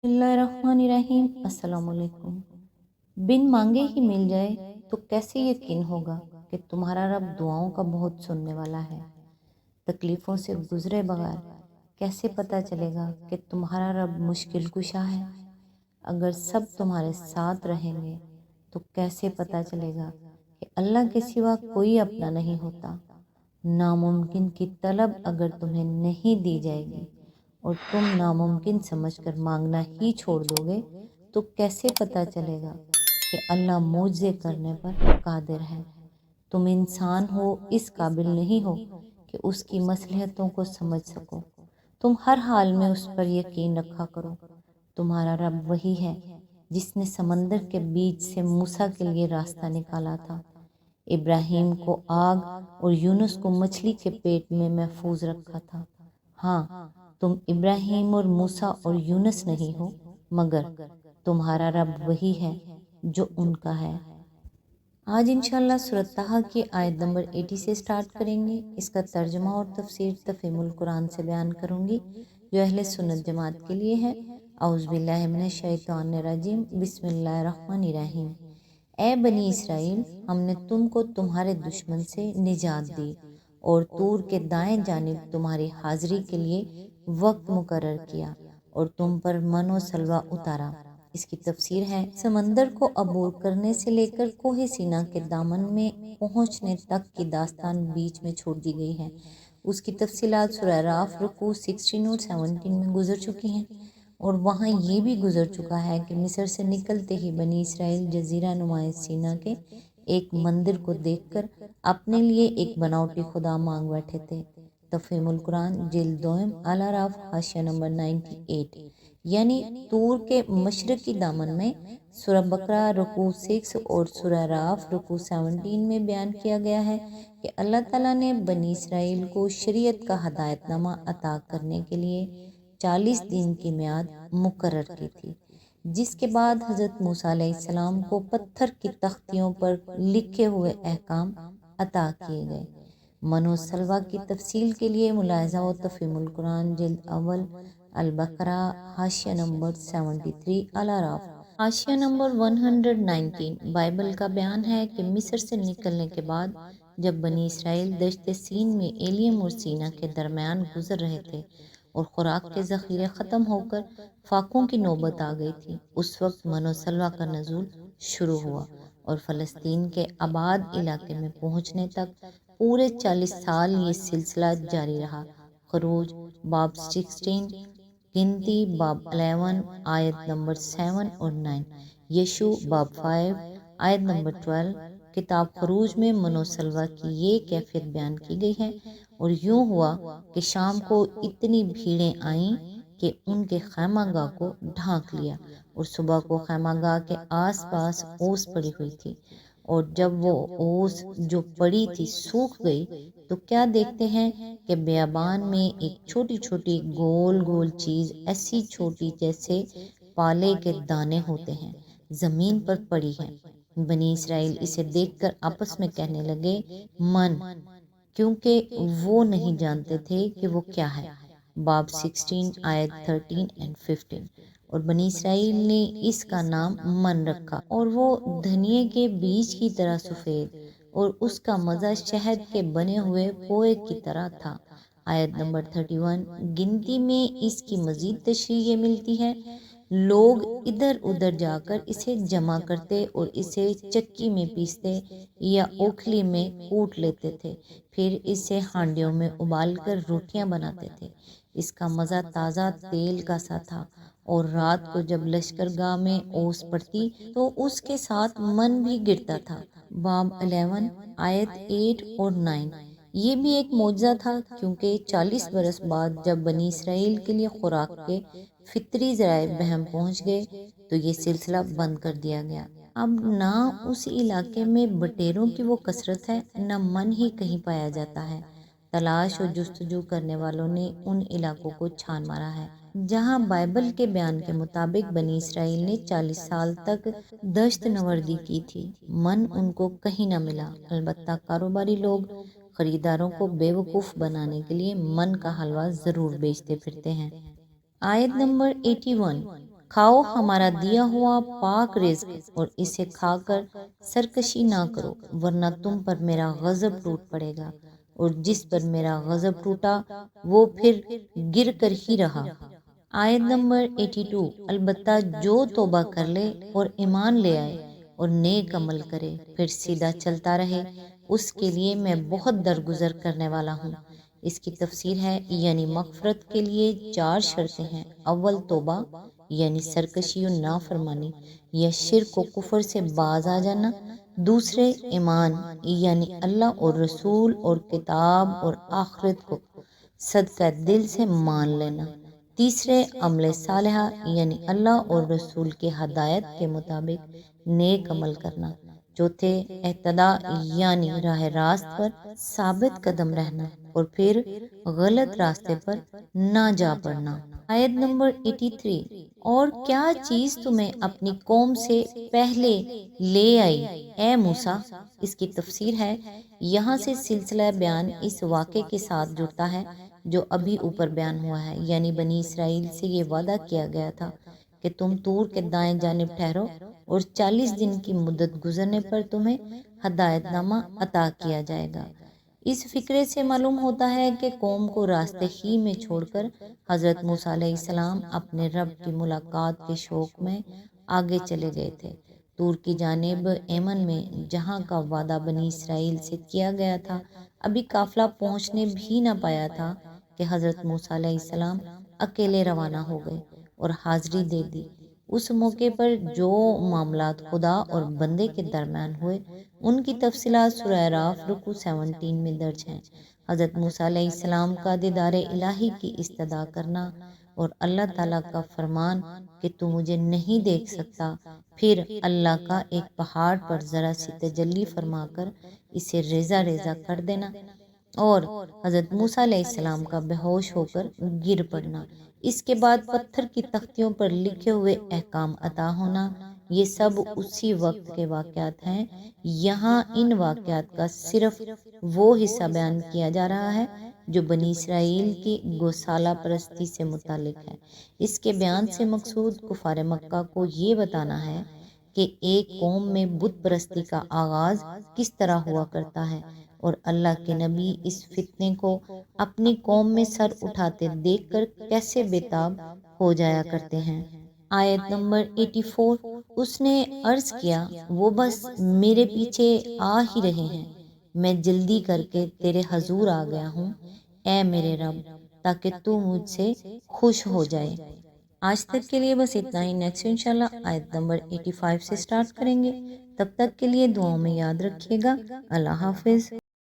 बिस्मिल्लाहिर्रहमानिर्रहीम। अस्सलाम वालेकुम। बिन मांगे ही मिल जाए तो कैसे यकीन होगा कि तुम्हारा रब दुआओं का बहुत सुनने वाला है। तकलीफ़ों से गुजरे बगैर कैसे पता चलेगा कि तुम्हारा रब मुश्किल कुशा है। अगर सब तुम्हारे साथ रहेंगे तो कैसे पता चलेगा कि अल्लाह के सिवा कोई अपना नहीं होता। नामुमकिन की तलब अगर तुम्हें नहीं दी जाएगी और तुम नामुमकिन समझकर मांगना ही छोड़ दोगे तो कैसे पता चलेगा कि अल्लाह मुझे करने पर कादिर है। तुम इंसान हो, इस काबिल नहीं हो कि उसकी मसलहतों को समझ सको। तुम हर हाल में उस पर यकीन रखा करो। तुम्हारा रब वही है जिसने समंदर के बीच से मूसा के लिए रास्ता निकाला था, इब्राहिम को आग और यूनुस को मछली के पेट में महफूज रखा था। हाँ, तुम इब्राहिम और मूसा और यूनुस नहीं हो, मगर तुम्हारा रब वही है जो उनका है। आज इंशाल्लाह सूरत ताहा की आयत नंबर 80 से स्टार्ट करेंगे। इसका तर्जुमा और तफसीर तफहीमुल कुरान से बयान करूँगी जो अहले सुन्नत जमात के लिए है। औज़ु बिल्लाहि मिनश शैतानिर रजीम। बिस्मिल्लाहिर्रहमानिर्रहीम। ए बनी इसराइल, हमने तुमको तुम्हारे दुश्मन से निजात दी और तूर के दाएं जानिब तुम्हारी हाजिरी के लिए वक्त मुकर्रर किया और तुम पर मनो सलवा उतारा। इसकी तफसीर है, समंदर को अबूर करने से लेकर कोहे सीना के दामन में पहुंचने तक की दास्तान बीच में छोड़ दी गई है। उसकी तफसीलात सूरह राफ रुकू 16 और 17 में गुजर चुकी हैं और वहाँ ये भी गुजर चुका है कि मिस्र से निकलते ही बनी इसराइल जजीरा नुमा सीना के एक मंदिर को देखकर अपने लिए एक बनावटी खुदा मांग बैठे थे। तफहीमुल कुरान जिल्द दोम आला राफ हाशिया नंबर 98। यानी तूर के मशरकी दामन में सूरह बकरा रुकू 6 और सूरह राफ रुकू 17 में बयान किया गया है कि अल्लाह ताला ने बनी इसराइल को शरीयत का हदायतनामा अता करने के लिए 40 दिन की मियाद मुकर्रर की थी, जिसके बाद हज़रत मूसा अलैहिस्सलाम को पत्थर की तख्तियों पर लिखे हुए अहकाम अता किए गए। मनो सलवा की तफसील के लिए मुलाहिज़ा व तफहीमुल कुरान जिल्द अव्वल अल बकरा हाशिया नंबर 73 अला राफ। हाशिया नंबर 119 बाइबल का बयान है कि मिस्र से निकलने के बाद जब बनी इसराइल दश्त सीन में एलियम और सीना के दरमियान गुजर रहे थे और खुराक के ज़ख़ीरे ख़त्म होकर फाकों की नौबत आ गई थी, उस वक्त मनो सलवा का नज़ूल शुरू हुआ और फ़लस्तीन के आबाद इलाके में पहुँचने तक पूरे 40 साल ये सिलसिला जारी रहा। खरूज बाब 16, गिनती बाब 11 आयत नंबर 7 और 9, यशु बाब 5 आयत नंबर 12। किताब खरूज में मनो सलवा की ये कैफियत बयान की गई है और यूँ हुआ कि शाम को इतनी भीड़ें आईं कि उनके खैमागाह को ढांक लिया और सुबह को खैमागाह के आसपास ओस पड़ी हुई थी और जब वो ओस जो पड़ी थी सूख गई तो क्या देखते हैं कि बियाबान में एक छोटी छोटी गोल गोल चीज़ ऐसी छोटी जैसे पाले के दाने होते हैं ज़मीन पर पड़ी है। बनी इसराइल इसे देखकर आपस में कहने लगे मन, क्योंकि वो नहीं जानते थे कि वो क्या है। बाब 16 आयत 13 एंड 15। और बनी इसराइल ने इसका नाम मन रखा और वो धनिये के बीज की तरह सफ़ेद और उसका मज़ा शहद के बने हुए पोए की तरह था। आयत नंबर 31। गिनती में इसकी मज़ीद तशरीह मिलती है, लोग इधर उधर जाकर इसे जमा करते और इसे चक्की में पीसते या ओखली में कूट लेते थे, फिर इसे हांडियों में उबालकर रोटियां बनाते थे। इसका मज़ा ताज़ा तेल का सा था और रात को जब लश्करगाह में ओस पड़ती तो उसके साथ मन भी गिरता था। बाब 11 आयत 8 और 9। ये भी एक मौजज़ा था क्योंकि 40 बरस बाद जब बनी इसराइल के लिए खुराक के फितरी ज़राए बहम पहुँच गए तो ये सिलसिला बंद कर दिया गया। अब ना उस इलाके में बटेरों की वो कसरत है, न मन ही कहीं पाया जाता है। तलाश और जुस्तजू करने वालों ने उन इलाकों को छान मारा है जहां बाइबल के बयान के मुताबिक बनी इसराइल ने 40 साल तक दश्त नवर्दी की थी। मन उनको कहीं न मिला। अलबत्ता कारोबारी लोग खरीदारों को बेवकूफ़ बनाने के लिए मन का हलवा ज़रूर बेचते फिरते हैं। आयत नंबर 81। کھاؤ ہمارا دیا ہوا پاک رزق اور اسے کھا کر سرکشی نہ کرو ورنہ تم پر میرا غضب ٹوٹ پڑے گا، اور جس پر میرا غضب ٹوٹا وہ پھر گر کر ہی رہا۔ آیت نمبر 82، البتہ جو توبہ کر لے اور ایمان لے آئے اور نیک عمل کرے پھر سیدھا چلتا رہے، اس کے لیے میں بہت درگزر کرنے والا ہوں۔ اس کی تفسیر ہے یعنی مغفرت کے لیے 4 شرطیں ہیں۔ اول توبہ یعنی سرکشی و نافرمانی یا شرک و کفر سے باز آ جانا۔ دوسرے ایمان یعنی اللہ اور رسول اور کتاب اور آخرت کو صدقہ دل سے مان لینا۔ تیسرے عمل صالحہ یعنی اللہ اور رسول کے ہدایت کے مطابق نیک عمل کرنا۔ چوتھے اہتداء یعنی راہ راست پر ثابت قدم رہنا اور پھر غلط راستے پر نہ جا پڑنا۔ آیت نمبر 83، اور کیا چیز تمہیں اپنی قوم سے پہلے لے آئی اے موسیٰ؟ اس کی تفسیر ہے یہاں سے سلسلہ بیان اس واقعے کے ساتھ جڑتا ہے جو ابھی اوپر بیان ہوا ہے، یعنی بنی اسرائیل سے یہ وعدہ کیا گیا تھا کہ تم طور کے دائیں جانب ٹھہرو اور 40 دن کی مدت گزرنے پر تمہیں ہدایت نامہ عطا کیا جائے گا۔ اس فقرے سے معلوم ہوتا ہے کہ قوم کو راستے ہی میں چھوڑ کر حضرت موسیٰ علیہ السلام اپنے رب کی ملاقات کے شوق میں آگے چلے گئے تھے۔ طور کی جانب ایمن میں جہاں کا وعدہ بنی اسرائیل سے کیا گیا تھا ابھی قافلہ پہنچنے بھی نہ پایا تھا کہ حضرت موسیٰ علیہ السلام اکیلے روانہ ہو گئے اور حاضری دے دی۔ اس موقع پر جو معاملات خدا اور بندے کے درمیان ہوئے ان کی تفصیلات سورہ اعراف رکوع 17 میں درج ہیں۔ حضرت موسیٰ علیہ السلام کا دیدار الہی کی استدعا کرنا اور اللہ تعالیٰ کا فرمان کہ تو مجھے نہیں دیکھ سکتا، پھر اللہ کا ایک پہاڑ پر ذرا سی تجلی فرما کر اسے ریزہ ریزہ کر دینا اور حضرت موسیٰ علیہ السلام کا بے ہوش ہو کر گر پڑنا، اس کے بعد پتھر کی تختیوں پر لکھے ہوئے احکام عطا ہونا، یہ سب اسی وقت کے واقعات ہیں۔ یہاں ان واقعات کا صرف وہ حصہ بیان کیا جا رہا ہے جو بنی اسرائیل کی گوسالہ پرستی سے متعلق ہے۔ اس کے بیان سے مقصود کفار مکہ کو یہ بتانا ہے کہ ایک قوم میں بت پرستی کا آغاز کس طرح ہوا کرتا ہے اور اللہ کے نبی اس فتنے کو اپنی قوم میں سر اٹھاتے دیکھ کر کیسے بے تاب ہو جایا کرتے ہیں۔ آیت نمبر 84، اس نے عرض کیا وہ بس میرے پیچھے آ ہی رہے ہیں، میں جلدی کر کے تیرے حضور آ گیا ہوں اے میرے رب تاکہ تو مجھ سے خوش ہو جائے۔ آج تک کے لیے بس اتنا ہی، نیکسٹ انشاءاللہ آیت نمبر 85 سے سٹارٹ کریں گے۔ تب تک کے لیے دعاؤں میں یاد رکھیے گا۔ اللہ حافظ۔